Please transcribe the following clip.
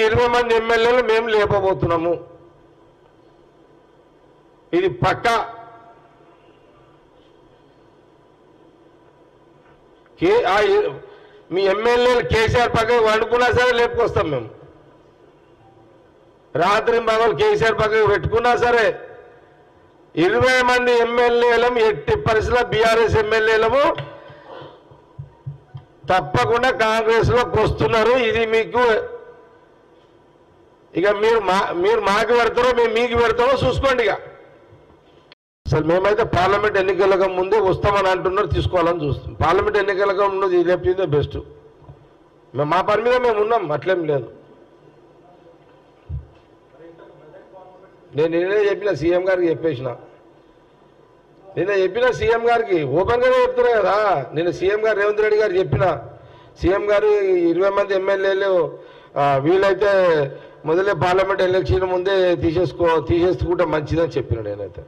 20 మంది ఎమ్మెల్యేలు మేము లేపబోతున్నాము. ఇది పక్కా. మీ ఎమ్మెల్యేలు కేసీఆర్ పక్కకు వండుకున్నా సరే లేపుకొస్తాం మేము. రాత్రి పగలు కేసీఆర్ పక్కకు పెట్టుకున్నా సరే 20 మంది ఎమ్మెల్యేలము ఎట్టి పరిస్థితుల్లో బీఆర్ఎస్ ఎమ్మెల్యేలము తప్పకుండా కాంగ్రెస్లోకి వస్తున్నారు. ఇది మీకు ఇక మీరు మాకు పెడతారో మేము మీకు పెడతారో చూసుకోండి. ఇక అసలు మేమైతే పార్లమెంట్ ఎన్నికలకు ముందే వస్తామని అంటున్నారు, తీసుకోవాలని చూస్తాం. పార్లమెంట్ ఎన్నికలకు ముందు లేపిందే బెస్ట్. మేము మా పని మీద మేము ఉన్నాం, అట్లేం లేదు. నేను నిన్నే చెప్పిన సీఎం గారికి చెప్పేసిన, నిన్న చెప్పిన సీఎం గారికి ఓపెన్గానే చెప్తున్నా కదా. నేను సీఎం గారు రేవంత్ రెడ్డి గారు చెప్పిన, సీఎం గారు 20 మంది ఎమ్మెల్యేలు వీలైతే మొదలే పార్లమెంట్ ఎలక్షన్ ముందే తీసేసుకుంటే మంచిదని చెప్పిన నేనైతే.